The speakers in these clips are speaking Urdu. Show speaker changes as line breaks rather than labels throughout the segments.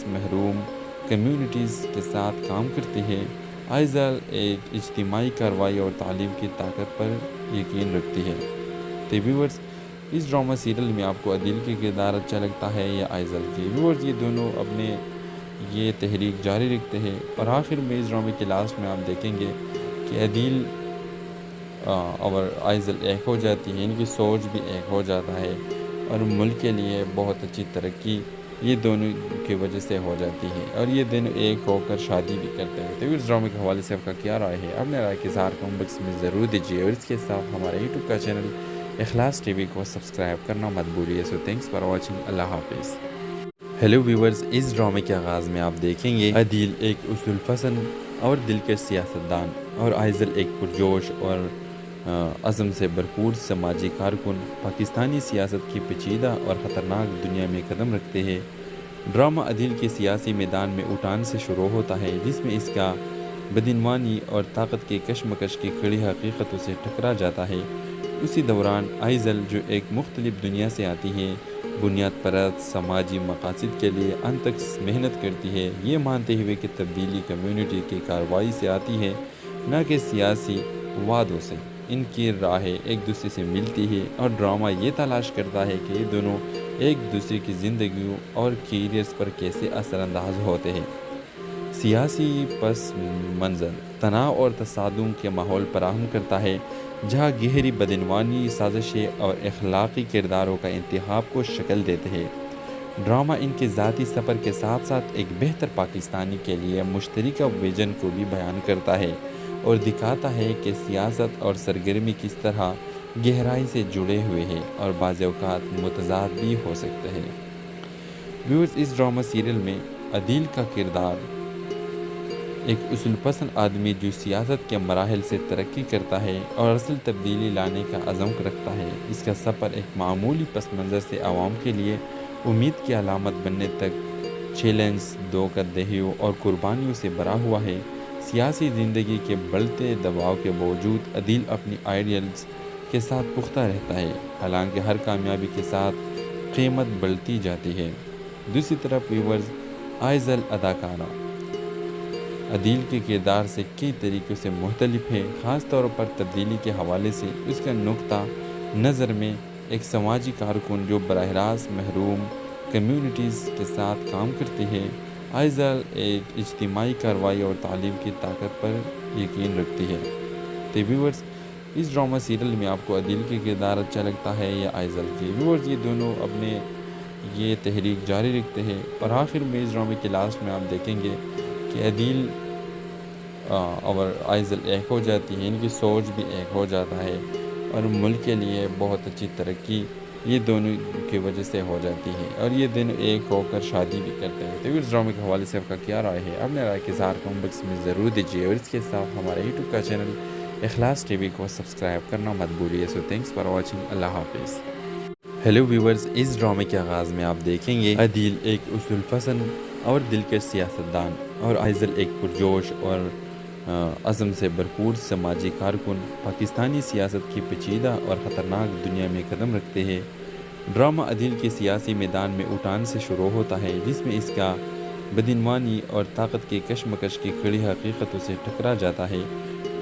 محروم کمیونٹیز کے ساتھ کام کرتی ہے۔ آئزل ایک اجتماعی کارروائی اور تعلیم کی طاقت پر یقین رکھتی ہے۔ تو ویورز، اس ڈرامہ سیریل میں آپ کو عدیل کے کردار اچھا لگتا ہے یا آئزل کی؟ ویورز، یہ دونوں اپنے یہ تحریک جاری رکھتے ہیں اور آخر میں اس ڈرامے کے لاسٹ میں آپ دیکھیں گے کہ عدیل اور آئزل ایک ہو جاتی ہے، ان کی سوچ بھی ایک ہو جاتا ہے اور ملک کے لیے بہت اچھی ترقی یہ دونوں کی وجہ سے ہو جاتی ہے اور یہ دونوں ایک ہو کر شادی بھی کرتے ہیں۔ تو اس ڈرامے کے حوالے سے آپ کا کیا رائے ہے؟ اپنے رائے کے اظہار کمنٹ باکس میں ضرور دیجیے اور اس کے ساتھ ہمارے یوٹیوب کا چینل اخلاص ٹی وی کو سبسکرائب کرنا مت بھولیے۔ سو تھینکس فار واچنگ، اللہ حافظ۔ ہیلو ویورز، اس ڈرامے کے آغاز میں آپ دیکھیں گے عدیل ایک اصول پسند اور دلکش سیاستدان اور آئزل ایک پرجوش اور عزم سے بھرپور سماجی کارکن پاکستانی سیاست کی پیچیدہ اور خطرناک دنیا میں قدم رکھتے ہیں۔ ڈرامہ عدیل کے سیاسی میدان میں اٹھان سے شروع ہوتا ہے، جس میں اس کا بدعنوانی اور طاقت کے کشمکش کی کڑی حقیقتوں سے ٹکرا جاتا ہے۔ اسی دوران آئزل، جو ایک مختلف دنیا سے آتی ہے، بنیاد پرست سماجی مقاصد کے لیے انت تک محنت کرتی ہے، یہ مانتے ہوئے کہ تبدیلی کمیونٹی کی کارروائی سے آتی ہے، نہ کہ سیاسی وعدوں سے۔ ان کی راہیں ایک دوسرے سے ملتی ہے اور ڈرامہ یہ تلاش کرتا ہے کہ یہ دونوں ایک دوسرے کی زندگیوں اور کیریئرز پر کیسے اثر انداز ہوتے ہیں۔ سیاسی پس منظر تناؤ اور تصادم کے ماحول فراہم کرتا ہے، جہاں گہری بدعنوانی سازشیں اور اخلاقی کرداروں کا انتخاب کو شکل دیتے ہیں۔ ڈرامہ ان کے ذاتی سفر کے ساتھ ساتھ ایک بہتر پاکستانی کے لیے مشترکہ ویژن کو بھی بیان کرتا ہے اور دکھاتا ہے کہ سیاست اور سرگرمی کس طرح گہرائی سے جڑے ہوئے ہیں اور بعض اوقات متضاد بھی ہو سکتے ہیں۔ ویورز، اس ڈرامہ سیریل میں عدیل کا کردار ایک اصول پسند آدمی جو سیاست کے مراحل سے ترقی کرتا ہے اور اصل تبدیلی لانے کا عزم رکھتا ہے۔ اس کا سفر ایک معمولی پس منظر سے عوام کے لیے امید کی علامت بننے تک چیلنج، دھوکہ دہیوں اور قربانیوں سے بھرا ہوا ہے۔ سیاسی زندگی کے بڑھتے دباؤ کے باوجود عدیل اپنی آئیڈیلز کے ساتھ پختہ رہتا ہے، حالانکہ ہر کامیابی کے ساتھ قیمت بڑھتی جاتی ہے۔ دوسری طرف ویورز، آئزل اداکارہ عدیل کے کردار سے کئی طریقوں سے مختلف ہے، خاص طور پر تبدیلی کے حوالے سے۔ اس کا نقطہ نظر میں ایک سماجی کارکن جو براہ راست محروم کمیونٹیز کے ساتھ کام کرتی ہے، آئزل ایک اجتماعی کارروائی اور تعلیم کی طاقت پر یقین رکھتی ہے۔ تو ویورز، اس ڈرامہ سیریل میں آپ کو عدیل کے کردار اچھا لگتا ہے یا آئزل کی؟ ویورز، یہ دونوں اپنے یہ تحریک جاری رکھتے ہیں اور آخر میں اس ڈرامے کے لاسٹ میں آپ دیکھیں گے کہ عدیل اور آئزل ایک ہو جاتی ہے، ان کی سوچ بھی ایک ہو جاتا ہے اور ملک کے لیے بہت اچھی ترقی یہ دونوں کی وجہ سے ہو جاتی ہے اور یہ دونوں ایک ہو کر شادی بھی کرتے ہیں۔ تو اس ڈرامے کے حوالے سے آپ کا کیا رائے ہے؟ اپنے رائے کے اظہار کمنٹ باکس میں ضرور دیجیے اور اس کے ساتھ ہمارے یوٹیوب کا چینل اخلاص ٹی وی کو سبسکرائب کرنا مت بھولیے۔ سو تھینکس فار واچنگ، اللہ حافظ۔ ہیلو ویورز، اس ڈرامے کے آغاز میں آپ دیکھیں گے عدیل ایک اصول پسند اور دلکش سیاستدان اور آئزل ایک پرجوش اور عزم سے بھرپور سماجی کارکن پاکستانی سیاست کی پیچیدہ اور خطرناک دنیا میں قدم رکھتے ہیں۔ ڈرامہ عدیل کے سیاسی میدان میں اٹھان سے شروع ہوتا ہے، جس میں اس کا بدعنوانی اور طاقت کے کشمکش کی کڑی حقیقتوں سے ٹکرا جاتا ہے۔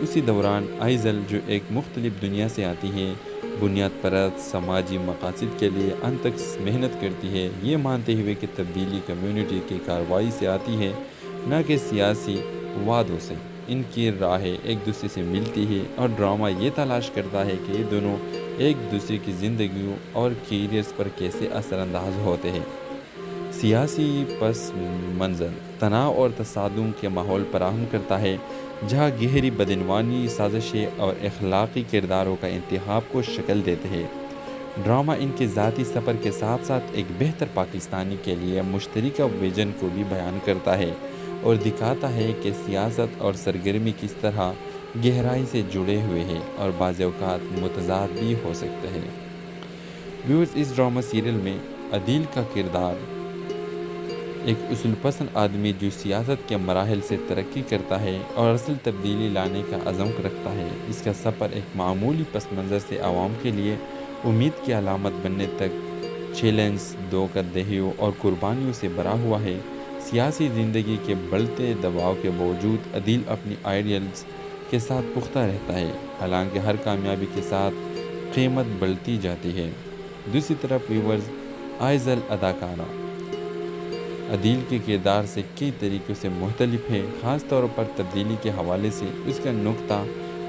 اسی دوران آئزل، جو ایک مختلف دنیا سے آتی ہے، بنیاد پرست سماجی مقاصد کے لیے انت تک محنت کرتی ہے، یہ مانتے ہوئے کہ تبدیلی کمیونٹی کی کارروائی سے آتی ہے، نہ کہ سیاسی وعدوں سے۔ ان کی راہیں ایک دوسرے سے ملتی ہے اور ڈرامہ یہ تلاش کرتا ہے کہ یہ دونوں ایک دوسرے کی زندگیوں اور کیریئرز پر کیسے اثر انداز ہوتے ہیں۔ سیاسی پس منظر تناؤ اور تصادم کے ماحول فراہم کرتا ہے، جہاں گہری بدعنوانی سازشیں اور اخلاقی کرداروں کا انتخاب کو شکل دیتے ہیں۔ ڈرامہ ان کے ذاتی سفر کے ساتھ ساتھ ایک بہتر پاکستانی کے لیے مشترکہ ویژن کو بھی بیان کرتا ہے اور دکھاتا ہے کہ سیاست اور سرگرمی کس طرح گہرائی سے جڑے ہوئے ہیں اور بعض اوقات متضاد بھی ہو سکتے ہیں۔ ویورز، اس ڈرامہ سیریل میں عدیل کا کردار ایک اصول پسند آدمی جو سیاست کے مراحل سے ترقی کرتا ہے اور اصل تبدیلی لانے کا عزم رکھتا ہے۔ اس کا سفر ایک معمولی پس منظر سے عوام کے لیے امید کی علامت بننے تک چیلنج، دھوکہ دہیوں اور قربانیوں سے بھرا ہوا ہے۔ سیاسی زندگی کے بڑھتے دباؤ کے باوجود عدیل اپنی آئیڈیلز کے ساتھ پختہ رہتا ہے، حالانکہ ہر کامیابی کے ساتھ قیمت بڑھتی جاتی ہے۔ دوسری طرف ویورز، آئزل اداکارہ عدیل کے کردار سے کئی طریقوں سے مختلف ہے، خاص طور پر تبدیلی کے حوالے سے۔ اس کا نقطہ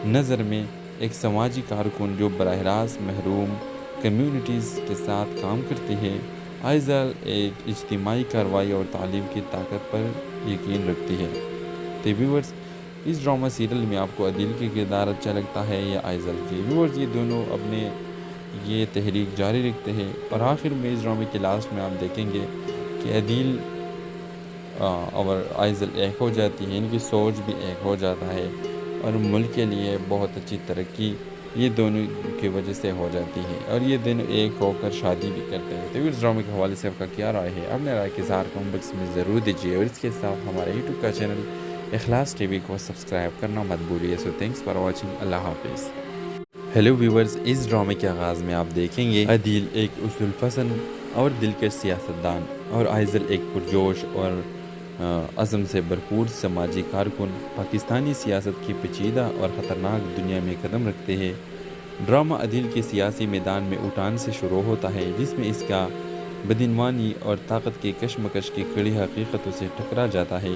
نظر میں ایک سماجی کارکن جو براہ راست محروم کمیونٹیز کے ساتھ کام کرتی ہے، آئزل ایک اجتماعی کارروائی اور تعلیم کی طاقت پر یقین رکھتی ہے۔ تو ویورز، اس ڈرامہ سیریل میں آپ کو عدیل کے کردار اچھا لگتا ہے یا آئزل کے؟ ویورز، یہ دونوں اپنے یہ تحریک جاری رکھتے ہیں، اور آخر میں اس ڈرامے کے لاسٹ میں آپ دیکھیں گے کہ عدیل اور آئزل ایک ہو جاتی ہے، ان کی سوچ بھی ایک ہو جاتا ہے، اور ملک کے لیے بہت اچھی ترقی یہ دونوں کی وجہ سے ہو جاتی ہے، اور یہ دونوں ایک ہو کر شادی بھی کرتے ہیں۔ تو اس ڈرامے کے حوالے سے آپ کا کیا رائے ہے؟ اپنے رائے کے اظہار کمنٹ باکس میں ضرور دیجیے، اور اس کے ساتھ ہمارے یوٹیوب کا چینل اخلاص ٹی وی کو سبسکرائب کرنا مت بھولیے۔ سو تھینکس فار واچنگ، اللہ حافظ۔ ہیلو ویورز، اس ڈرامے کے آغاز میں آپ دیکھیں گے عدیل ایک اصول پسند اور دلکش سیاستدان، اور آئزل ایک پرجوش اور عزم سے بھرپور سماجی کارکن پاکستانی سیاست کی پیچیدہ اور خطرناک دنیا میں قدم رکھتے ہیں۔ ڈرامہ عدیل کے سیاسی میدان میں اٹھان سے شروع ہوتا ہے، جس میں اس کا بدعنوانی اور طاقت کے کشمکش کی کڑی حقیقتوں سے ٹکرا جاتا ہے۔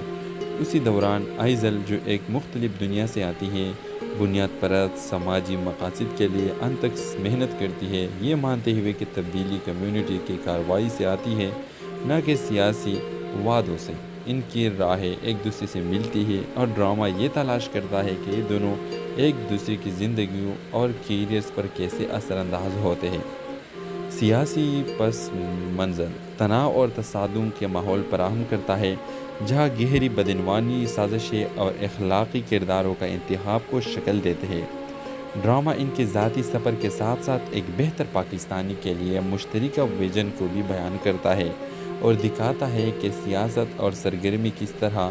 اسی دوران آئزل، جو ایک مختلف دنیا سے آتی ہے، بنیاد پرست سماجی مقاصد کے لیے انت تک محنت کرتی ہے، یہ مانتے ہوئے کہ تبدیلی کمیونٹی کی کارروائی سے آتی ہے، نہ کہ سیاسی وعدوں سے۔ ان کی راہیں ایک دوسرے سے ملتی ہے، اور ڈرامہ یہ تلاش کرتا ہے کہ یہ دونوں ایک دوسرے کی زندگیوں اور کیریئرز پر کیسے اثر انداز ہوتے ہیں۔ سیاسی پس منظر تناؤ اور تصادم کے ماحول فراہم کرتا ہے، جہاں گہری بدعنوانی، سازشیں اور اخلاقی کرداروں کا انتخاب کو شکل دیتے ہیں۔ ڈرامہ ان کے ذاتی سفر کے ساتھ ساتھ ایک بہتر پاکستانی کے لیے مشترکہ ویژن کو بھی بیان کرتا ہے، اور دکھاتا ہے کہ سیاست اور سرگرمی کس طرح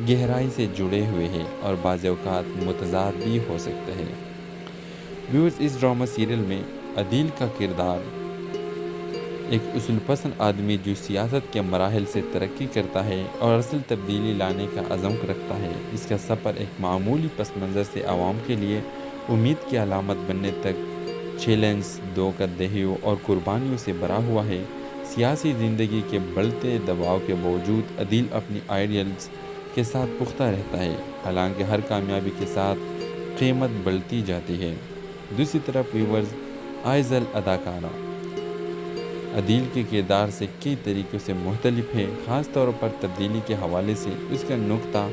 گہرائی سے جڑے ہوئے ہیں اور بعض اوقات متضاد بھی ہو سکتے ہیں۔ ویورز، اس ڈرامہ سیریل میں عدیل کا کردار ایک اصول پسند آدمی جو سیاست کے مراحل سے ترقی کرتا ہے اور اصل تبدیلی لانے کا عزم رکھتا ہے۔ اس کا سفر ایک معمولی پس منظر سے عوام کے لیے امید کی علامت بننے تک چیلنج، دھوکہ دہیوں اور قربانیوں سے بھرا ہوا ہے۔ سیاسی زندگی کے بڑھتے دباؤ کے باوجود عدیل اپنی آئیڈیلز کے ساتھ پختہ رہتا ہے، حالانکہ ہر کامیابی کے ساتھ قیمت بڑھتی جاتی ہے۔ دوسری طرف ویورز، آئزل اداکارہ عدیل کے کردار سے کئی طریقوں سے مختلف ہے، خاص طور پر تبدیلی کے حوالے سے۔ اس کا نقطہ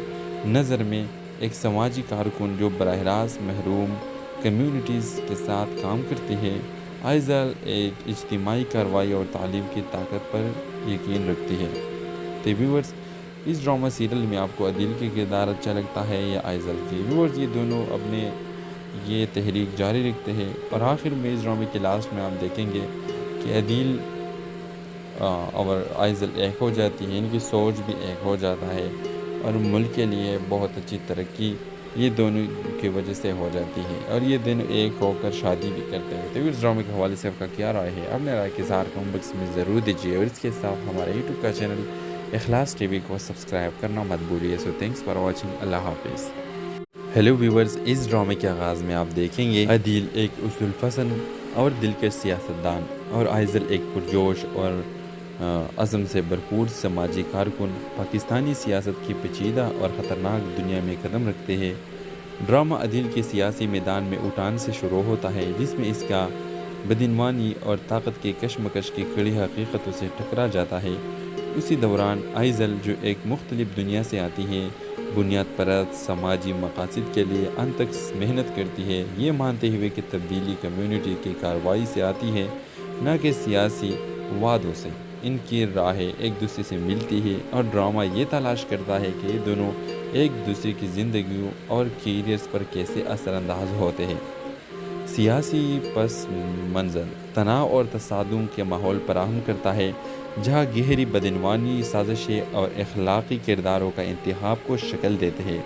نظر میں ایک سماجی کارکن جو براہ راست محروم کمیونٹیز کے ساتھ کام کرتی ہے، آئزل ایک اجتماعی کارروائی اور تعلیم کی طاقت پر یقین رکھتی ہے۔ تو ویورز، اس ڈرامہ سیریل میں آپ کو عدیل کے کردار اچھا لگتا ہے یا آئزل کے؟ ویورز، یہ دونوں اپنے یہ تحریک جاری رکھتے ہیں، اور آخر میں اس ڈرامے کے لاسٹ میں آپ دیکھیں گے کہ عدیل اور آئزل ایک ہو جاتی ہے، ان کی سوچ بھی ایک ہو جاتا ہے، اور ملک کے لیے بہت اچھی ترقی یہ دونوں کی وجہ سے ہو جاتی ہے، اور یہ دونوں ایک ہو کر شادی بھی کرتے ہیں۔ تو اس ڈرامے کے حوالے سے آپ کا کیا رائے ہے؟ اپنے رائے کے اظہار کمنٹ باکس میں ضرور دیجیے، اور اس کے ساتھ ہمارے یوٹیوب کا چینل اخلاص ٹی وی کو سبسکرائب کرنا مت بھولیے۔ سو تھینکس فار واچنگ، اللہ حافظ۔ ہیلو ویورز، اس ڈرامے کے آغاز میں آپ دیکھیں گے عدیل ایک اصول پسند اور دلکش سیاستدان، اور آئزل ایک پرجوش اور عزم سے بھرپور سماجی کارکن پاکستانی سیاست کی پیچیدہ اور خطرناک دنیا میں قدم رکھتے ہیں۔ ڈرامہ عدیل کے سیاسی میدان میں اٹھان سے شروع ہوتا ہے، جس میں اس کا بدعنوانی اور طاقت کے کشمکش کی کڑی حقیقتوں سے ٹکرا جاتا ہے۔ اسی دوران آئزل، جو ایک مختلف دنیا سے آتی ہے، بنیاد پرست سماجی مقاصد کے لیے انت تک محنت کرتی ہے، یہ مانتے ہوئے کہ تبدیلی کمیونٹی کی کارروائی سے آتی ہے، نہ کہ سیاسی وعدوں سے۔ ان کی راہیں ایک دوسرے سے ملتی ہے، اور ڈرامہ یہ تلاش کرتا ہے کہ یہ دونوں ایک دوسرے کی زندگیوں اور کیریئرز پر کیسے اثر انداز ہوتے ہیں۔ سیاسی پس منظر تناؤ اور تصادم کے ماحول فراہم کرتا ہے، جہاں گہری بدعنوانی، سازشیں اور اخلاقی کرداروں کا انتخاب کو شکل دیتے ہیں۔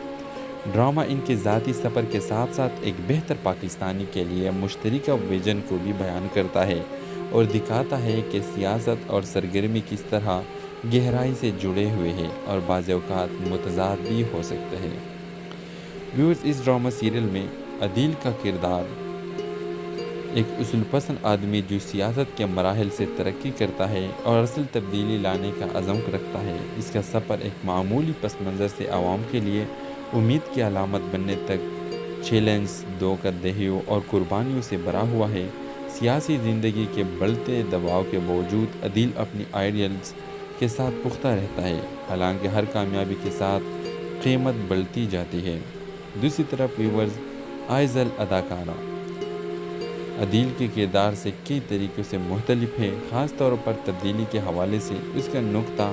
ڈرامہ ان کے ذاتی سفر کے ساتھ ساتھ ایک بہتر پاکستانی کے لیے مشترکہ ویژن کو بھی بیان کرتا ہے، اور دکھاتا ہے کہ سیاست اور سرگرمی کس طرح گہرائی سے جڑے ہوئے ہیں اور بعض اوقات متضاد بھی ہو سکتے ہیں۔ ویورز، اس ڈرامہ سیریل میں عدیل کا کردار ایک اصول پسند آدمی جو سیاست کے مراحل سے ترقی کرتا ہے اور اصل تبدیلی لانے کا عزم رکھتا ہے۔ اس کا سفر ایک معمولی پس منظر سے عوام کے لیے امید کی علامت بننے تک چیلنج، دھوکہ اور قربانیوں سے بھرا ہوا ہے۔ سیاسی زندگی کے بڑھتے دباؤ کے باوجود عدیل اپنی آئیڈیلز کے ساتھ پختہ رہتا ہے، حالانکہ ہر کامیابی کے ساتھ قیمت بڑھتی جاتی ہے۔ دوسری طرف ویورز، آئزل اداکارہ عدیل کے کردار سے کئی طریقوں سے مختلف ہے، خاص طور پر تبدیلی کے حوالے سے۔ اس کا نقطہ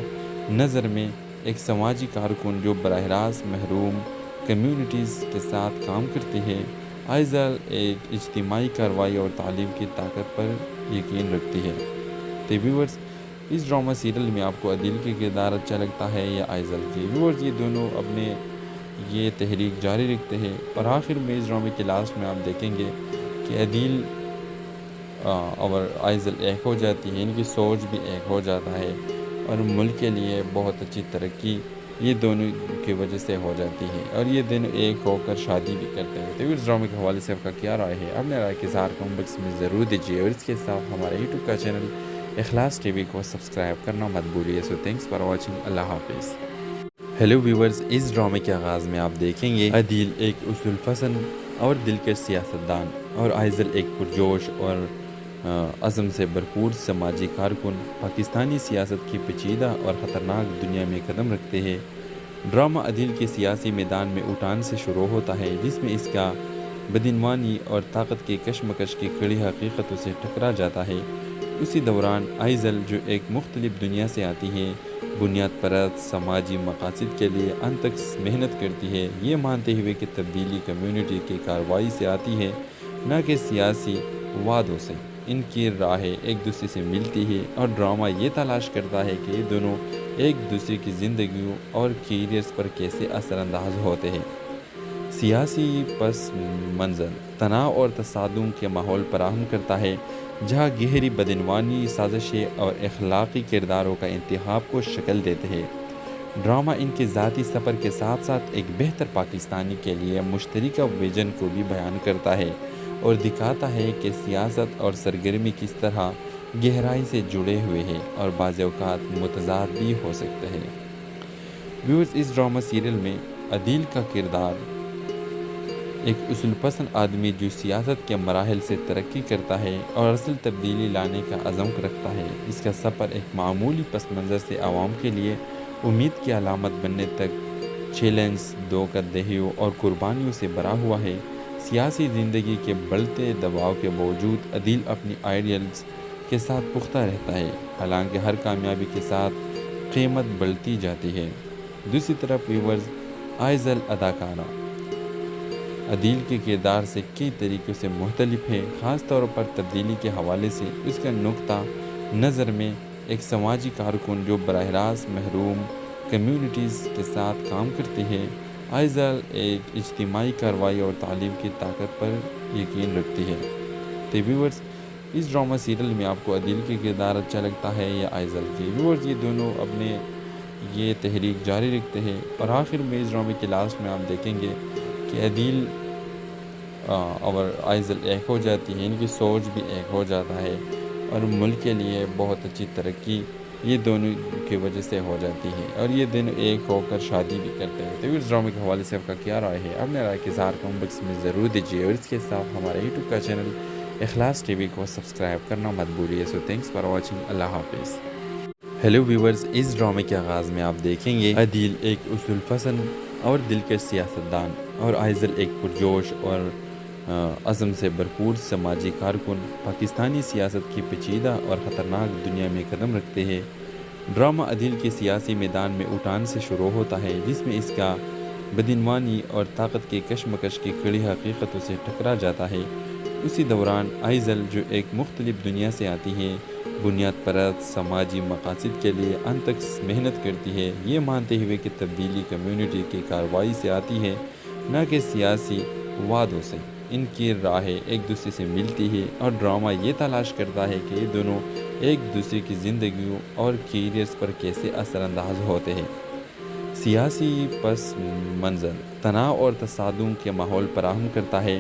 نظر میں ایک سماجی کارکن جو براہ راست محروم کمیونٹیز کے ساتھ کام کرتی ہے، آئزل ایک اجتماعی کارروائی اور تعلیم کی طاقت پر یقین رکھتی ہے۔ تو ویورز، اس ڈرامہ سیریل میں آپ کو عدیل کے کردار اچھا لگتا ہے یا آئزل کی؟ ویورز، یہ دونوں اپنے یہ تحریک جاری رکھتے ہیں اور آخر میں اس ڈرامے کے لاسٹ میں آپ دیکھیں گے کہ عدیل اور آئزل ایک ہو جاتی ہے، ان کی سوچ بھی ایک ہو جاتا ہے اور ملک کے لیے بہت اچھی ترقی یہ دونوں کی وجہ سے ہو جاتی ہے اور یہ دونوں ایک ہو کر شادی بھی کرتے ہیں۔ تو اس ڈرامے کے حوالے سے آپ کا کیا رائے ہے؟ اپنے رائے کے اظہار کمنٹ باکس میں ضرور دیجیے اور اس کے ساتھ ہمارے یوٹیوب کا چینل اخلاص ٹی وی کو سبسکرائب کرنا مت بھولیے۔ سو تھینکس فار واچنگ، اللہ حافظ۔ ہیلو ویورز، اس ڈرامے کے آغاز میں آپ دیکھیں گے عدیل ایک اصول پسند اور دلکش سیاستدان اور آئزل ایک پرجوش اور عزم سے بھرپور سماجی کارکن پاکستانی سیاست کی پیچیدہ اور خطرناک دنیا میں قدم رکھتے ہیں۔ ڈرامہ عدیل کے سیاسی میدان میں اٹھان سے شروع ہوتا ہے، جس میں اس کا بدعنوانی اور طاقت کی کشمکش کی کڑی حقیقتوں سے ٹکرا جاتا ہے۔ اسی دوران آئزل جو ایک مختلف دنیا سے آتی ہے، بنیاد پرست سماجی مقاصد کے لیے انت تک محنت کرتی ہے، یہ مانتے ہوئے کہ تبدیلی کمیونٹی کی کارروائی سے آتی ہے، نہ کہ سیاسی وعدوں سے۔ ان کی راہیں ایک دوسرے سے ملتی ہے اور ڈرامہ یہ تلاش کرتا ہے کہ یہ دونوں ایک دوسرے کی زندگیوں اور کیریئرز پر کیسے اثر انداز ہوتے ہیں۔ سیاسی پس منظر تناؤ اور تصادم کے ماحول فراہم کرتا ہے، جہاں گہری بدعنوانی، سازشیں اور اخلاقی کرداروں کا انتخاب کو شکل دیتے ہیں۔ ڈرامہ ان کے ذاتی سفر کے ساتھ ساتھ ایک بہتر پاکستانی کے لیے مشترکہ ویژن کو بھی بیان کرتا ہے اور دکھاتا ہے کہ سیاست اور سرگرمی کس طرح گہرائی سے جڑے ہوئے ہیں اور بعض اوقات متضاد بھی ہو سکتے ہیں۔ ویورز، اس ڈرامہ سیریل میں عدیل کا کردار ایک اصول پسند آدمی جو سیاست کے مراحل سے ترقی کرتا ہے اور اصل تبدیلی لانے کا عزم رکھتا ہے۔ اس کا سفر ایک معمولی پس منظر سے عوام کے لیے امید کی علامت بننے تک چیلنج، دھوکہ اور قربانیوں سے بھرا ہوا ہے۔ سیاسی زندگی کے بڑھتے دباؤ کے باوجود عدیل اپنی آئیڈیلز کے ساتھ پختہ رہتا ہے، حالانکہ ہر کامیابی کے ساتھ قیمت بڑھتی جاتی ہے۔ دوسری طرف ویورز، آئزل اداکارہ عدیل کے کردار سے کئی طریقوں سے مختلف ہے، خاص طور پر تبدیلی کے حوالے سے۔ اس کا نقطہ نظر میں ایک سماجی کارکن جو براہ راست محروم کمیونٹیز کے ساتھ کام کرتی ہے، آئزل ایک اجتماعی کارروائی اور تعلیم کی طاقت پر یقین رکھتی ہے۔ تو ویورز، اس ڈرامہ سیریل میں آپ کو عدیل کے کردار اچھا لگتا ہے یا آئزل کی؟ ویورز، یہ دونوں اپنے یہ تحریک جاری رکھتے ہیں اور آخر میں اس ڈرامے کے لاسٹ میں آپ دیکھیں گے کہ عدیل اور آئزل ایک ہو جاتی ہے، ان کی سوچ بھی ایک ہو جاتا ہے اور ملک کے لیے بہت اچھی ترقی یہ دونوں کی وجہ سے ہو جاتی ہے اور یہ دونوں ایک ہو کر شادی بھی کرتے ہیں۔ تو اس ڈرامے کے حوالے سے آپ کا کیا رائے ہے؟ اپنے رائے کے اظہار کمنٹ باکس میں ضرور دیجیے اور اس کے ساتھ ہمارے یوٹیوب کا چینل اخلاص ٹی وی کو سبسکرائب کرنا مت بھولیے۔ سو تھینکس فار واچنگ، اللہ حافظ۔ ہیلو ویورز، اس ڈرامے کے آغاز میں آپ دیکھیں گے عدیل ایک اصول پسند اور دلکش سیاستدان اور آئزل ایک پرجوش اور عزم سے بھرپور سماجی کارکن پاکستانی سیاست کی پیچیدہ اور خطرناک دنیا میں قدم رکھتے ہیں۔ ڈرامہ عدیل کے سیاسی میدان میں اٹھان سے شروع ہوتا ہے، جس میں اس کا بدعنوانی اور طاقت کی کشمکش کی کڑی حقیقتوں سے ٹکرا جاتا ہے۔ اسی دوران آئزل جو ایک مختلف دنیا سے آتی ہے، بنیاد پرست سماجی مقاصد کے لیے انت تک محنت کرتی ہے، یہ مانتے ہوئے کہ تبدیلی کمیونٹی کی کارروائی سے آتی ہے، نہ کہ سیاسی وعدوں سے۔ ان کی راہیں ایک دوسرے سے ملتی ہے اور ڈرامہ یہ تلاش کرتا ہے کہ یہ دونوں ایک دوسرے کی زندگیوں اور کیریئرز پر کیسے اثر انداز ہوتے ہیں۔ سیاسی پس منظر تناؤ اور تصادم کے ماحول فراہم کرتا ہے،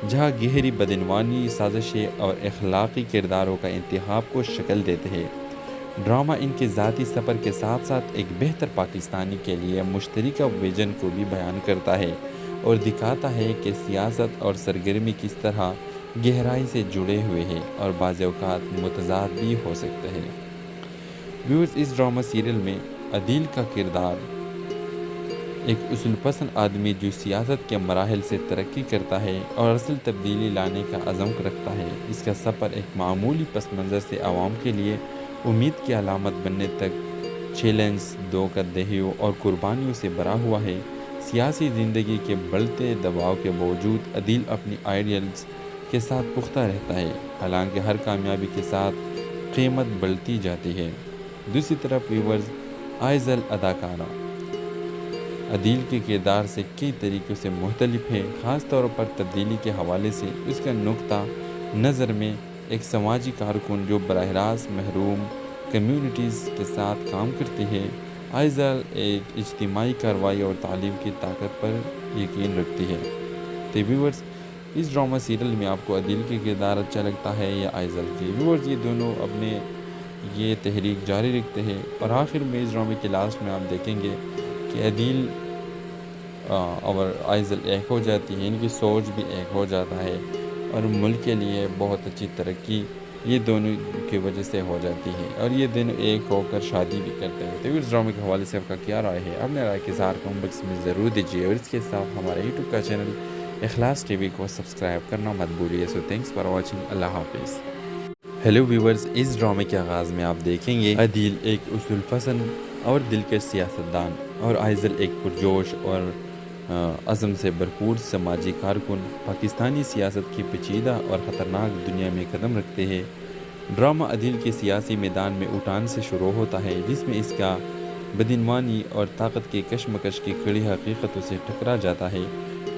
جہاں گہری بدعنوانی، سازشیں اور اخلاقی کرداروں کا انتخاب کو شکل دیتے ہیں۔ ڈرامہ ان کے ذاتی سفر کے ساتھ ساتھ ایک بہتر پاکستانی کے لیے مشترکہ ویژن کو بھی بیان کرتا ہے اور دکھاتا ہے کہ سیاست اور سرگرمی کس طرح گہرائی سے جڑے ہوئے ہیں اور بعض اوقات متضاد بھی ہو سکتے ہیں۔ ویورز، اس ڈرامہ سیریل میں عدیل کا کردار ایک اصول پسند آدمی جو سیاست کے مراحل سے ترقی کرتا ہے اور اصل تبدیلی لانے کا عزم رکھتا ہے۔ اس کا سفر ایک معمولی پس منظر سے عوام کے لیے امید کی علامت بننے تک چیلنج، دھوکہ دہیوں اور قربانیوں سے بھرا ہوا ہے۔ سیاسی زندگی کے بڑھتے دباؤ کے باوجود عدیل اپنی آئیڈیلز کے ساتھ پختہ رہتا ہے، حالانکہ ہر کامیابی کے ساتھ قیمت بڑھتی جاتی ہے۔ دوسری طرف ویورز، آئزل اداکارہ عدیل کے کردار سے کئی طریقوں سے مختلف ہے، خاص طور پر تبدیلی کے حوالے سے۔ اس کا نقطہ نظر میں ایک سماجی کارکن جو براہ راست محروم کمیونٹیز کے ساتھ کام کرتی ہے، آئزل ایک اجتماعی کارروائی اور تعلیم کی طاقت پر یقین رکھتی ہے۔ تو ویورز، اس ڈرامہ سیریل میں آپ کو عدیل کے کردار اچھا لگتا ہے یا آئزل کی؟ ویورز، یہ دونوں اپنے یہ تحریک جاری رکھتے ہیں اور آخر میں اس ڈرامے کے لاسٹ میں آپ دیکھیں گے کہ عدیل اور آئزل ایک ہو جاتی ہے، ان کی سوچ بھی ایک ہو جاتا ہے اور ملک کے لیے بہت اچھی ترقی یہ دونوں کی وجہ سے ہو جاتی ہے اور یہ دونوں ایک ہو کر شادی بھی کرتے ہیں۔ تو اس ڈرامے کے حوالے سے آپ کا کیا رائے ہے؟ اپنے رائے کے اظہار کمنٹ باکس میں ضرور دیجیے اور اس کے ساتھ ہمارے یوٹیوب کا چینل اخلاص ٹی وی کو سبسکرائب کرنا مت بھولیے۔ سو تھینکس فار واچنگ، اللہ حافظ۔ ہیلو ویورز، اس ڈرامے کے آغاز میں آپ دیکھیں گے عدیل ایک اصول پسند اور دلکش سیاستدان اور آئزل ایک پرجوش اور عزم سے بھرپور سماجی کارکن پاکستانی سیاست کی پیچیدہ اور خطرناک دنیا میں قدم رکھتے ہیں۔ ڈرامہ عدیل کے سیاسی میدان میں اٹھان سے شروع ہوتا ہے، جس میں اس کا بدعنوانی اور طاقت کے کشمکش کی کڑی حقیقتوں سے ٹکرا جاتا ہے۔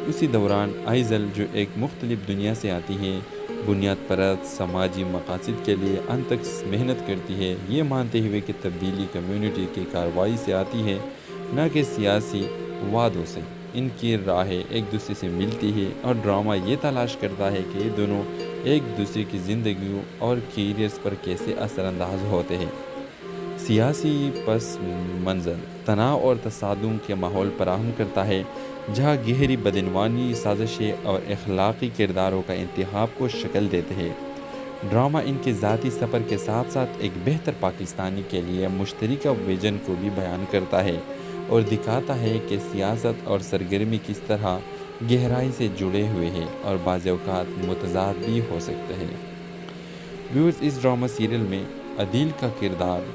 اسی دوران آئزل جو ایک مختلف دنیا سے آتی ہے، بنیاد پرست سماجی مقاصد کے لیے انتھک محنت کرتی ہے، یہ مانتے ہوئے کہ تبدیلی کمیونٹی کی کارروائی سے آتی ہے، نہ کہ سیاسی وعدوں سے۔ ان کی راہیں ایک دوسرے سے ملتی ہے اور ڈرامہ یہ تلاش کرتا ہے کہ یہ دونوں ایک دوسرے کی زندگیوں اور کیریئرز پر کیسے اثر انداز ہوتے ہیں۔ سیاسی پس منظر تناؤ اور تصادم کے ماحول فراہم کرتا ہے، جہاں گہری بدعنوانی، سازشیں اور اخلاقی کرداروں کا انتخاب کو شکل دیتے ہیں۔ ڈرامہ ان کے ذاتی سفر کے ساتھ ساتھ ایک بہتر پاکستانی کے لیے مشترکہ ویژن کو بھی بیان کرتا ہے اور دکھاتا ہے کہ سیاست اور سرگرمی کس طرح گہرائی سے جڑے ہوئے ہیں اور بعض اوقات متضاد بھی ہو سکتے ہیں۔ ویورز، اس ڈرامہ سیریل میں عدیل کا کردار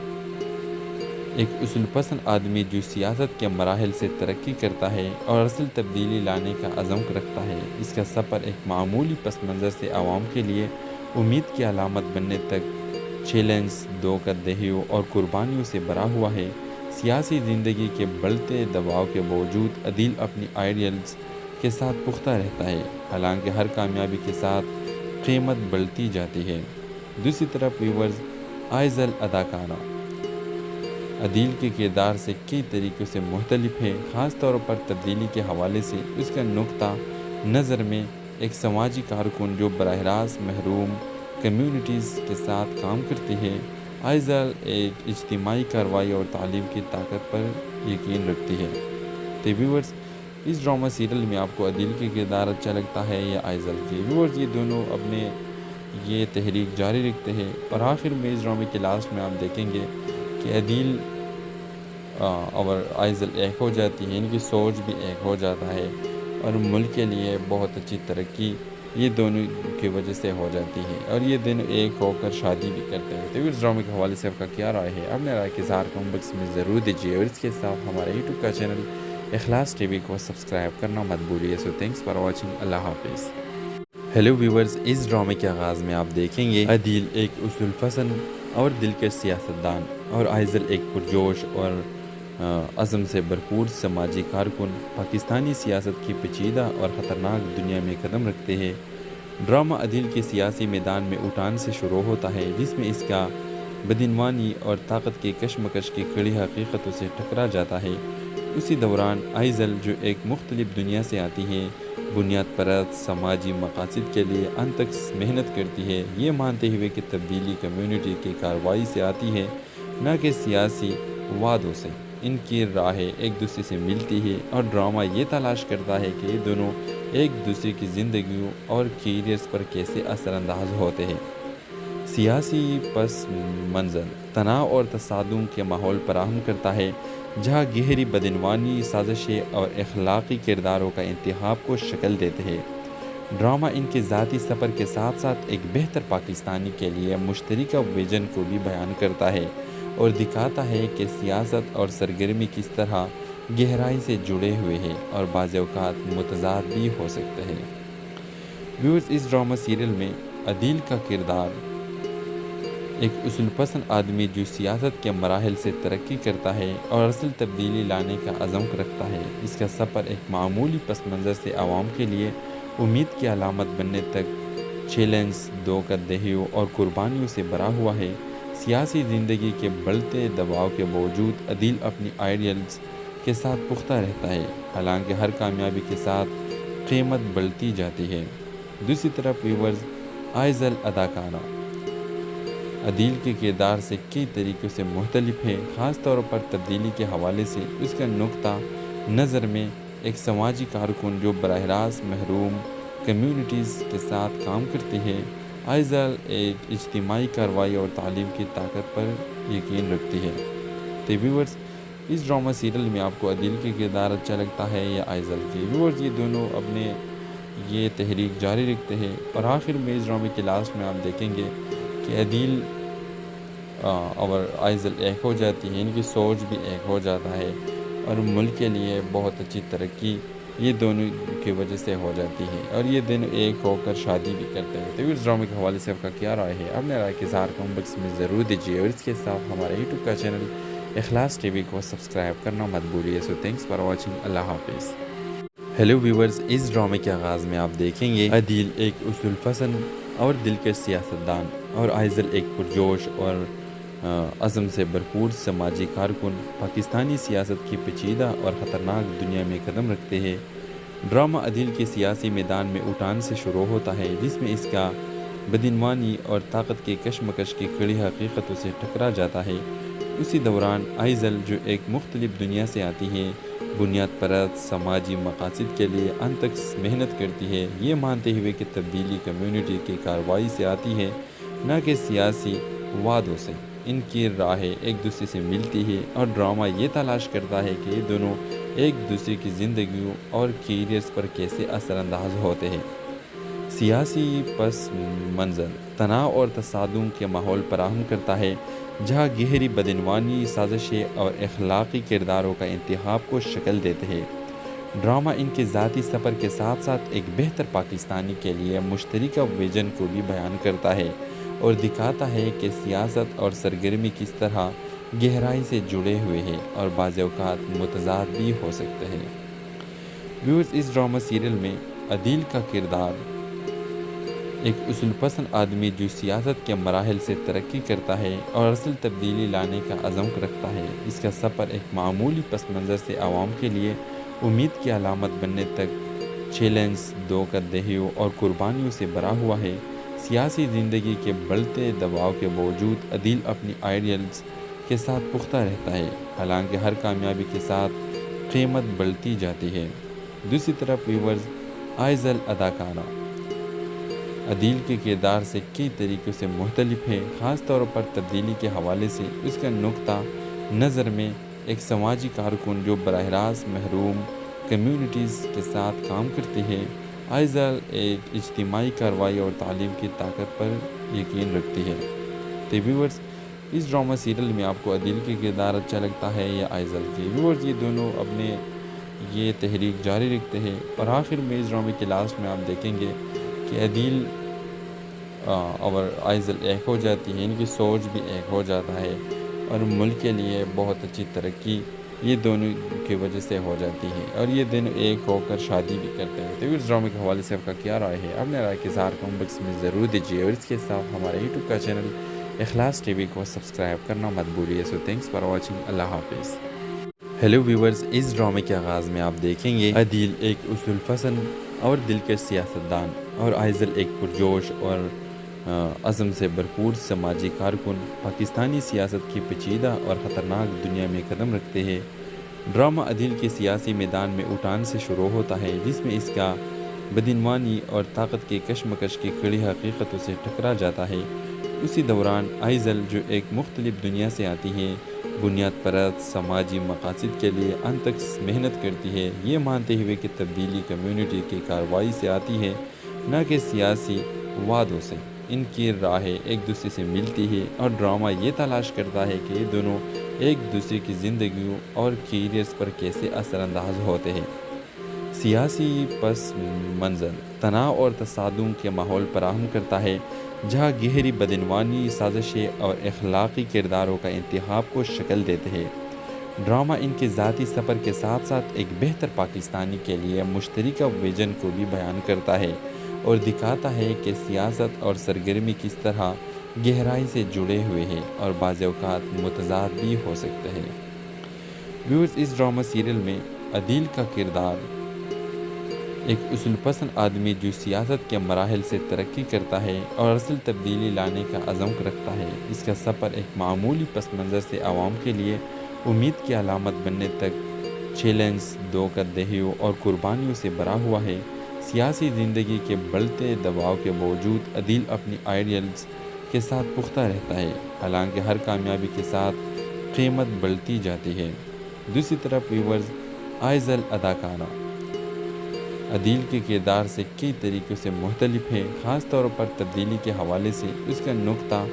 ایک اصول پسند آدمی جو سیاست کے مراحل سے ترقی کرتا ہے اور اصل تبدیلی لانے کا عزم رکھتا ہے۔ اس کا سفر ایک معمولی پس منظر سے عوام کے لیے امید کی علامت بننے تک چیلنج، دھوکہ دہیوں اور قربانیوں سے بھرا ہوا ہے۔ سیاسی زندگی کے بڑھتے دباؤ کے باوجود عدیل اپنی آئیڈیلز کے ساتھ پختہ رہتا ہے، حالانکہ ہر کامیابی کے ساتھ قیمت بڑھتی جاتی ہے۔ دوسری طرف ویورز، آئزل اداکارہ عدیل کے کردار سے کئی طریقوں سے مختلف ہے، خاص طور پر تبدیلی کے حوالے سے۔ اس کا نقطہ نظر میں ایک سماجی کارکن جو براہ راست محروم کمیونٹیز کے ساتھ کام کرتی ہے، آئزل ایک اجتماعی کارروائی اور تعلیم کی طاقت پر یقین رکھتی ہے۔ تو ویورز، اس ڈرامہ سیریل میں آپ کو عدیل کے کردار اچھا لگتا ہے یا آئزل کی؟ ویورز، یہ دونوں اپنے یہ تحریک جاری رکھتے ہیں اور آخر میں اس ڈرامے کے لاسٹ میں آپ دیکھیں گے کہ عدیل اور آئزل ایک ہو جاتی ہے، ان کی سوچ بھی ایک ہو جاتا ہے اور ملک کے لیے بہت اچھی ترقی یہ دونوں کی وجہ سے ہو جاتی ہے اور یہ دونوں ایک ہو کر شادی بھی کرتے ہیں۔ تو اس ڈرامے کے حوالے سے آپ کا کیا رائے ہے؟ اپنے رائے کے اظہار کمنٹ باکس میں ضرور دیجیے اور اس کے ساتھ ہمارے یوٹیوب کا چینل اخلاص ٹی وی کو سبسکرائب کرنا مت بھولیے۔ سو تھینکس فار واچنگ، اللہ حافظ۔ ہیلو ویورز، اس ڈرامے کے آغاز میں آپ دیکھیں گے عدیل ایک اصول پسند اور دلکش سیاستدان اور آئزل ایک پرجوش اور عزم سے بھرپور سماجی کارکن پاکستانی سیاست کی پیچیدہ اور خطرناک دنیا میں قدم رکھتے ہیں۔ ڈرامہ عدیل کے سیاسی میدان میں اٹھان سے شروع ہوتا ہے، جس میں اس کا بدعنوانی اور طاقت کی کشمکش کی کڑی حقیقتوں سے ٹکرا جاتا ہے۔ اسی دوران آئزل جو ایک مختلف دنیا سے آتی ہے، بنیاد پرست سماجی مقاصد کے لیے انت تک محنت کرتی ہے، یہ مانتے ہوئے کہ تبدیلی کمیونٹی کی کارروائی سے آتی ہے، نہ کہ سیاسی وعدوں سے۔ ان کی راہیں ایک دوسرے سے ملتی ہے اور ڈرامہ یہ تلاش کرتا ہے کہ یہ دونوں ایک دوسرے کی زندگیوں اور کیریئرز پر کیسے اثر انداز ہوتے ہیں۔ سیاسی پس منظر تناؤ اور تصادم کے ماحول فراہم کرتا ہے، جہاں گہری بدعنوانی سازشیں اور اخلاقی کرداروں کا انتخاب کو شکل دیتے ہیں۔ ڈرامہ ان کے ذاتی سفر کے ساتھ ساتھ ایک بہتر پاکستانی کے لیے مشترکہ ویژن کو بھی بیان کرتا ہے اور دکھاتا ہے کہ سیاست اور سرگرمی کس طرح گہرائی سے جڑے ہوئے ہیں اور بعض اوقات متضاد بھی ہو سکتے ہیں۔ ویورز، اس ڈرامہ سیریل میں عدیل کا کردار ایک اصول پسند آدمی جو سیاست کے مراحل سے ترقی کرتا ہے اور اصل تبدیلی لانے کا عزم رکھتا ہے۔ اس کا سفر ایک معمولی پس منظر سے عوام کے لیے امید کی علامت بننے تک چیلنج، دھوکہ دہیوں اور قربانیوں سے بھرا ہوا ہے۔ سیاسی زندگی کے بڑھتے دباؤ کے باوجود عدیل اپنی آئیڈیلز کے ساتھ پختہ رہتا ہے، حالانکہ ہر کامیابی کے ساتھ قیمت بڑھتی جاتی ہے۔ دوسری طرف ویورز، آئزل اداکارہ عدیل کے کردار سے کئی طریقوں سے مختلف ہے، خاص طور پر تبدیلی کے حوالے سے۔ اس کا نقطہ نظر میں ایک سماجی کارکن جو براہ راست محروم کمیونٹیز کے ساتھ کام کرتی ہے، آئزل ایک اجتماعی کارروائی اور تعلیم کی طاقت پر یقین رکھتی ہے۔ تو ویورز، اس ڈرامہ سیریل میں آپ کو عدیل کے کردار اچھا لگتا ہے یا آئزل کے؟ ویورز، یہ دونوں اپنے یہ تحریک جاری رکھتے ہیں اور آخر میں اس ڈرامے کے لاسٹ میں آپ دیکھیں گے کہ عدیل اور آئزل ایک ہو جاتی ہے، ان کی سوچ بھی ایک ہو جاتا ہے اور ملک کے لیے بہت اچھی ترقی یہ دونوں کی وجہ سے ہو جاتی ہے اور یہ دونوں ایک ہو کر شادی بھی کرتے ہیں۔ تو اس ڈرامے کے حوالے سے آپ کا کیا رائے ہے؟ اپنے رائے کے اظہار کمنٹ باکس میں ضرور دیجیے اور اس کے ساتھ ہمارے یوٹیوب کا چینل اخلاص ٹی وی کو سبسکرائب کرنا مت بھولیے۔ سو تھینکس فار واچنگ، اللہ حافظ۔ ہیلو ویورز، اس ڈرامے کے آغاز میں آپ دیکھیں گے عدیل ایک اصول پسند اور دلکش سیاستدان اور آئزل ایک پرجوش اور عزم سے بھرپور سماجی کارکن پاکستانی سیاست کی پیچیدہ اور خطرناک دنیا میں قدم رکھتے ہیں۔ ڈرامہ عدیل کے سیاسی میدان میں اٹھان سے شروع ہوتا ہے، جس میں اس کا بدعنوانی اور طاقت کی کشمکش کی کڑی حقیقتوں سے ٹکرا جاتا ہے۔ اسی دوران آئزل جو ایک مختلف دنیا سے آتی ہے، بنیاد پرست سماجی مقاصد کے لیے انت تک محنت کرتی ہے، یہ مانتے ہوئے کہ تبدیلی کمیونٹی کی کارروائی سے آتی ہے، نہ کہ سیاسی وعدوں سے۔ ان کی راہیں ایک دوسرے سے ملتی ہے اور ڈرامہ یہ تلاش کرتا ہے کہ یہ دونوں ایک دوسرے کی زندگیوں اور کیریئرز پر کیسے اثر انداز ہوتے ہیں۔ سیاسی پس منظر تناؤ اور تصادم کے ماحول فراہم کرتا ہے، جہاں گہری بدعنوانی سازشیں اور اخلاقی کرداروں کا انتخاب کو شکل دیتے ہیں۔ ڈرامہ ان کے ذاتی سفر کے ساتھ ساتھ ایک بہتر پاکستانی کے لیے مشترکہ ویژن کو بھی بیان کرتا ہے اور دکھاتا ہے کہ سیاست اور سرگرمی کس طرح گہرائی سے جڑے ہوئے ہیں اور بعض اوقات متضاد بھی ہو سکتے ہیں۔ ویورز، اس ڈرامہ سیریل میں عدیل کا کردار ایک اصول پسند آدمی جو سیاست کے مراحل سے ترقی کرتا ہے اور اصل تبدیلی لانے کا عزم رکھتا ہے۔ اس کا سفر ایک معمولی پس منظر سے عوام کے لیے امید کی علامت بننے تک چیلنج، دھوکہ دہیوں اور قربانیوں سے بھرا ہوا ہے۔ سیاسی زندگی کے بڑھتے دباؤ کے باوجود عدیل اپنی آئیڈیلز کے ساتھ پختہ رہتا ہے، حالانکہ ہر کامیابی کے ساتھ قیمت بڑھتی جاتی ہے۔ دوسری طرف ویورز، آئزل اداکارہ عدیل کے کردار سے کئی طریقوں سے مختلف ہے، خاص طور پر تبدیلی کے حوالے سے۔ اس کا نقطہ نظر میں ایک سماجی کارکن جو براہ راست محروم کمیونٹیز کے ساتھ کام کرتی ہے، آئزل ایک اجتماعی کارروائی اور تعلیم کی طاقت پر یقین رکھتی ہے۔ تو ویورز، اس ڈرامہ سیریل میں آپ کو عدیل کے کردار اچھا لگتا ہے یا آئزل کے؟ ویورز، یہ دونوں اپنے یہ تحریک جاری رکھتے ہیں اور آخر میں اس ڈرامے کے لاسٹ میں آپ دیکھیں گے کہ عدیل اور آئزل ایک ہو جاتی ہے، ان کی سوچ بھی ایک ہو جاتا ہے اور ملک کے لیے بہت اچھی ترقی یہ دونوں کی وجہ سے ہو جاتی ہے اور یہ دونوں ایک ہو کر شادی بھی کرتے ہیں۔ تو اس ڈرامے کے حوالے سے آپ کا کیا رائے ہے؟ اپنے رائے کے اظہار کمنٹ باکس میں ضرور دیجیے اور اس کے ساتھ ہمارے یوٹیوب کا چینل اخلاص ٹی وی کو سبسکرائب کرنا مت بھولیے. سو تھینکس فار واچنگ. اللہ حافظ. ہیلو ویورز، اس ڈرامے کے آغاز میں آپ دیکھیں گے عدیل ایک اصول پسند اور دلکش سیاستدان اور آئزل ایک پرجوش اور عزم سے بھرپور سماجی کارکن پاکستانی سیاست کی پیچیدہ اور خطرناک دنیا میں قدم رکھتے ہیں. ڈرامہ عدیل کے سیاسی میدان میں اٹھان سے شروع ہوتا ہے، جس میں اس کا بدعنوانی اور طاقت کے کشمکش کی کڑی حقیقتوں سے ٹکرا جاتا ہے. اسی دوران آئزل، جو ایک مختلف دنیا سے آتی ہے، بنیاد پرست سماجی مقاصد کے لیے انت تک محنت کرتی ہے، یہ مانتے ہوئے کہ تبدیلی کمیونٹی کی کارروائی سے آتی ہے، نہ کہ سیاسی وعدوں سے. ان کی راہیں ایک دوسرے سے ملتی ہے اور ڈرامہ یہ تلاش کرتا ہے کہ یہ دونوں ایک دوسرے کی زندگیوں اور کیریئرز پر کیسے اثر انداز ہوتے ہیں. سیاسی پس منظر تناؤ اور تصادم کے ماحول فراہم کرتا ہے، جہاں گہری بدعنوانی، سازشیں اور اخلاقی کرداروں کا انتخاب کو شکل دیتے ہیں. ڈرامہ ان کے ذاتی سفر کے ساتھ ساتھ ایک بہتر پاکستانی کے لیے مشترکہ ویژن کو بھی بیان کرتا ہے اور دکھاتا ہے کہ سیاست اور سرگرمی کس طرح گہرائی سے جڑے ہوئے ہیں اور بعض اوقات متضاد بھی ہو سکتے ہیں. ویورز، اس ڈرامہ سیریل میں عدیل کا کردار ایک اصول پسند آدمی جو سیاست کے مراحل سے ترقی کرتا ہے اور اصل تبدیلی لانے کا عزم رکھتا ہے. اس کا سفر ایک معمولی پس منظر سے عوام کے لیے امید کی علامت بننے تک چیلنج، دھوکہ دہیوں اور قربانیوں سے بھرا ہوا ہے. سیاسی زندگی کے بڑھتے دباؤ کے باوجود عدیل اپنی آئیڈیلز کے ساتھ پختہ رہتا ہے، حالانکہ ہر کامیابی کے ساتھ قیمت بڑھتی جاتی ہے. دوسری طرف ویورز، آئزل اداکارہ عدیل کے کردار سے کئی طریقوں سے مختلف ہے، خاص طور پر تبدیلی کے حوالے سے. اس کا نقطہ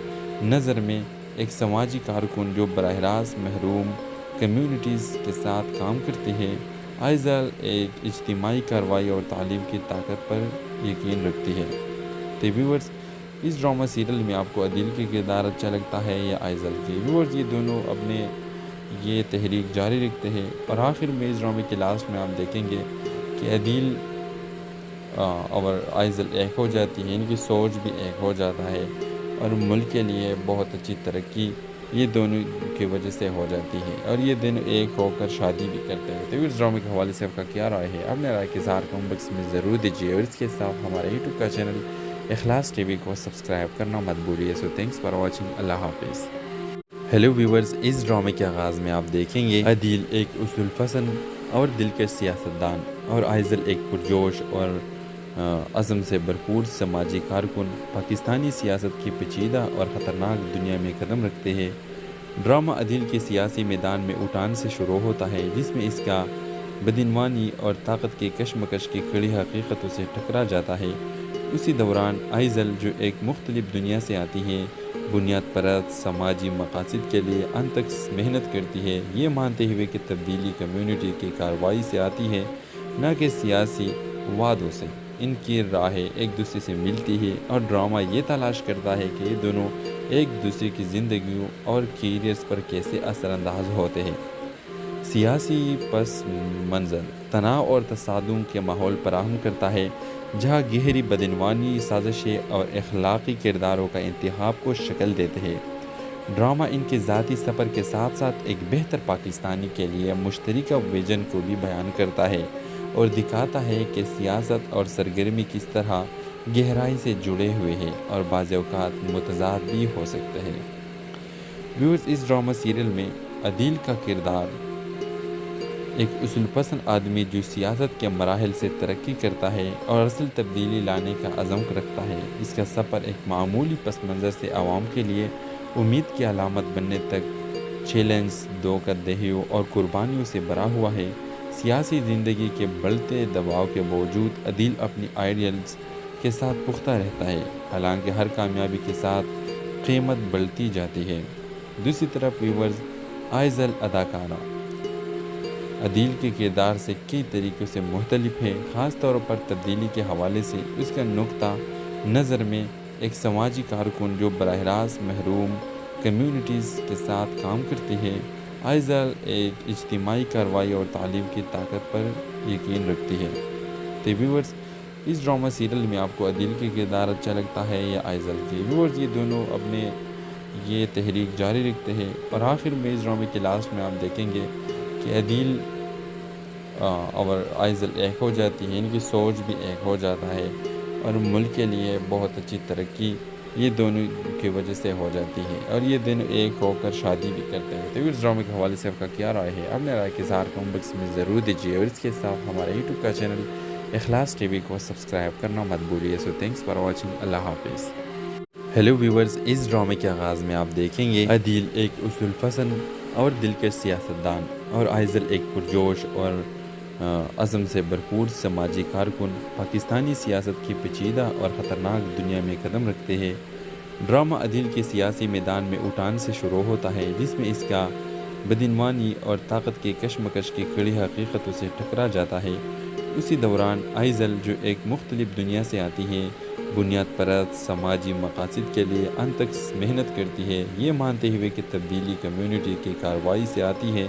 نظر میں ایک سماجی کارکن جو براہ راست محروم کمیونٹیز کے ساتھ کام کرتی ہے. آئزل ایک اجتماعی کارروائی اور تعلیم کی طاقت پر یقین رکھتی ہے. تو ویورز، اس ڈرامہ سیریل میں آپ کو عدیل کے کردار اچھا لگتا ہے یا آئزل کی؟ ویورز، یہ دونوں اپنے یہ تحریک جاری رکھتے ہیں اور آخر میں اس ڈرامے کے لاسٹ میں آپ دیکھیں گے کہ عدیل اور آئزل ایک ہو جاتی ہے، ان کی سوچ بھی ایک ہو جاتا ہے اور ملک کے لیے بہت اچھی ترقی یہ دونوں کی وجہ سے ہو جاتی ہے اور یہ دونوں ایک ہو کر شادی بھی کرتے ہیں. تو اس ڈرامے کے حوالے سے آپ کا کیا رائے ہے؟ اپنے رائے کے اظہار کمنٹ باکس میں ضرور دیجیے اور اس کے ساتھ ہمارے یوٹیوب کا چینل اخلاص ٹی وی کو سبسکرائب کرنا مت بھولیے. سو تھینکس فار واچنگ. اللہ حافظ. ہیلو ویورز، اس ڈرامے کے آغاز میں آپ دیکھیں گے عدیل ایک اصول پسند اور دلکش سیاستدان اور آئزل ایک پرجوش اور عزم سے بھرپور سماجی کارکن پاکستانی سیاست کی پیچیدہ اور خطرناک دنیا میں قدم رکھتے ہیں. ڈرامہ عدیل کے سیاسی میدان میں اٹھان سے شروع ہوتا ہے، جس میں اس کا بدعنوانی اور طاقت کے کشمکش کی کڑی حقیقتوں سے ٹکرا جاتا ہے. اسی دوران آئزل، جو ایک مختلف دنیا سے آتی ہے، بنیاد پرست سماجی مقاصد کے لیے انت تک محنت کرتی ہے، یہ مانتے ہوئے کہ تبدیلی کمیونٹی کی کارروائی سے آتی ہے، نہ کہ سیاسی وعدوں سے. ان کی راہیں ایک دوسرے سے ملتی ہے اور ڈرامہ یہ تلاش کرتا ہے کہ یہ دونوں ایک دوسرے کی زندگیوں اور کیریئرز پر کیسے اثر انداز ہوتے ہیں. سیاسی پس منظر تناؤ اور تصادم کے ماحول فراہم کرتا ہے، جہاں گہری بدعنوانی، سازشیں اور اخلاقی کرداروں کا انتخاب کو شکل دیتے ہیں. ڈرامہ ان کے ذاتی سفر کے ساتھ ساتھ ایک بہتر پاکستانی کے لیے مشترکہ ویژن کو بھی بیان کرتا ہے اور دکھاتا ہے کہ سیاست اور سرگرمی کس طرح گہرائی سے جڑے ہوئے ہیں اور بعض اوقات متضاد بھی ہو سکتے ہیں. ویورز، اس ڈرامہ سیریل میں عدیل کا کردار ایک اصول پسند آدمی جو سیاست کے مراحل سے ترقی کرتا ہے اور اصل تبدیلی لانے کا عزم رکھتا ہے. اس کا سفر ایک معمولی پس منظر سے عوام کے لیے امید کی علامت بننے تک چیلنج، دھوکہ دہیوں اور قربانیوں سے بھرا ہوا ہے. سیاسی زندگی کے بڑھتے دباؤ کے باوجود عدیل اپنی آئیڈیلز کے ساتھ پختہ رہتا ہے، حالانکہ ہر کامیابی کے ساتھ قیمت بڑھتی جاتی ہے. دوسری طرف ویورز، آئزل اداکارہ عدیل کے کردار سے کئی طریقوں سے مختلف ہے، خاص طور پر تبدیلی کے حوالے سے. اس کا نقطہ نظر میں ایک سماجی کارکن جو براہ راست محروم کمیونٹیز کے ساتھ کام کرتی ہے. آئزل ایک اجتماعی کارروائی اور تعلیم کی طاقت پر یقین رکھتی ہے. تو ویورز، اس ڈرامہ سیریل میں آپ کو عدیل کے کردار اچھا لگتا ہے یا آئزل کی؟ ویورز، یہ دونوں اپنے یہ تحریک جاری رکھتے ہیں اور آخر میں اس ڈرامے کے لاسٹ میں آپ دیکھیں گے کہ عدیل اور آئزل ایک ہو جاتی ہے، ان کی سوچ بھی ایک ہو جاتا ہے اور ملک کے لیے بہت اچھی ترقی یہ دونوں کی وجہ سے ہو جاتی ہے اور یہ دونوں ایک ہو کر شادی بھی کرتے ہیں۔ تو اس ڈرامے کے حوالے سے آپ کا کیا رائے ہے؟ اپنے رائے کے اظہار کمنٹ باکس میں ضرور دیجیے اور اس کے ساتھ ہمارے یوٹیوب کا چینل اخلاص ٹی وی کو سبسکرائب کرنا مت بھولیے۔ سو تھینکس فار واچنگ، اللہ حافظ۔ ہیلو ویورز، اس ڈرامے کے آغاز میں آپ دیکھیں گے عدیل ایک اصول پسند اور دلکش سیاستدان اور آئزل ایک پرجوش اور عزم سے بھرپور سماجی کارکن پاکستانی سیاست کی پیچیدہ اور خطرناک دنیا میں قدم رکھتے ہیں۔ ڈرامہ عدیل کے سیاسی میدان میں اٹھان سے شروع ہوتا ہے، جس میں اس کا بدعنوانی اور طاقت کے کشمکش کی کڑی حقیقتوں سے ٹکرا جاتا ہے۔ اسی دوران آئزل، جو ایک مختلف دنیا سے آتی ہے، بنیاد پرست سماجی مقاصد کے لیے انت تک محنت کرتی ہے، یہ مانتے ہوئے کہ تبدیلی کمیونٹی کی کارروائی سے آتی ہے،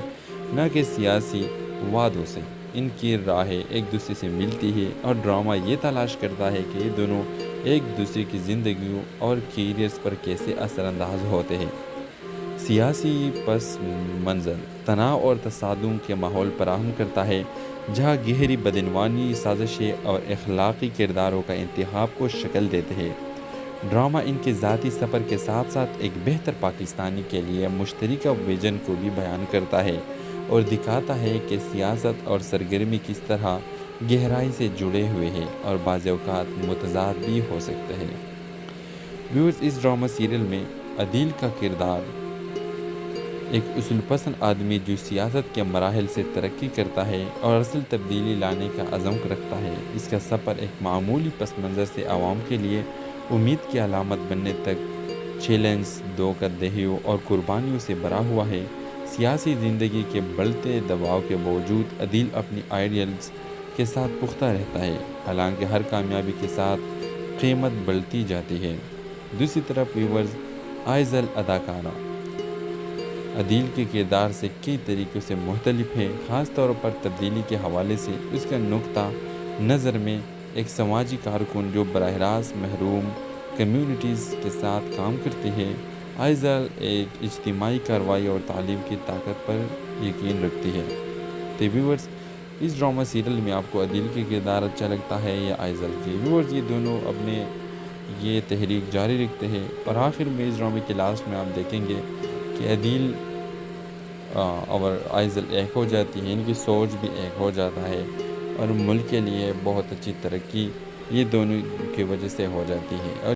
نہ کہ سیاسی وعدوں سے۔ ان کی راہیں ایک دوسرے سے ملتی ہے اور ڈرامہ یہ تلاش کرتا ہے کہ یہ دونوں ایک دوسرے کی زندگیوں اور کیریئرز پر کیسے اثر انداز ہوتے ہیں۔ سیاسی پس منظر تناؤ اور تصادم کے ماحول فراہم کرتا ہے، جہاں گہری بدعنوانی سازشیں اور اخلاقی کرداروں کا انتخاب کو شکل دیتے ہیں۔ ڈرامہ ان کے ذاتی سفر کے ساتھ ساتھ ایک بہتر پاکستانی کے لیے مشترکہ ویژن کو بھی بیان کرتا ہے اور دکھاتا ہے کہ سیاست اور سرگرمی کس طرح گہرائی سے جڑے ہوئے ہیں اور بعض اوقات متضاد بھی ہو سکتے ہیں۔ ویورز، اس ڈرامہ سیریل میں عدیل کا کردار ایک اصول پسند آدمی جو سیاست کے مراحل سے ترقی کرتا ہے اور اصل تبدیلی لانے کا عزم رکھتا ہے۔ اس کا سفر ایک معمولی پس منظر سے عوام کے لیے امید کی علامت بننے تک چیلنج، دھوکہ دہیوں اور قربانیوں سے بھرا ہوا ہے۔ سیاسی زندگی کے بڑھتے دباؤ کے باوجود عدیل اپنی آئیڈیلز کے ساتھ پختہ رہتا ہے، حالانکہ ہر کامیابی کے ساتھ قیمت بڑھتی جاتی ہے۔ دوسری طرف ویورز، آئزل اداکارہ عدیل کے کردار سے کئی طریقوں سے مختلف ہے، خاص طور پر تبدیلی کے حوالے سے۔ اس کا نقطہ نظر میں ایک سماجی کارکن جو براہ راست محروم کمیونٹیز کے ساتھ کام کرتی ہے، آئزل ایک اجتماعی کارروائی اور تعلیم کی طاقت پر یقین رکھتی ہے۔ تو ویورز، اس ڈرامہ سیریل میں آپ کو عدیل کے کردار اچھا لگتا ہے یا آئزل کی؟ ویورز، یہ دونوں اپنے یہ تحریک جاری رکھتے ہیں اور آخر میں اس ڈرامے کے لاسٹ میں آپ دیکھیں گے کہ عدیل اور آئزل ایک ہو جاتی ہے، ان کی سوچ بھی ایک ہو جاتا ہے اور ملک کے لیے بہت اچھی ترقی یہ دونوں کی وجہ سے ہو جاتی ہے۔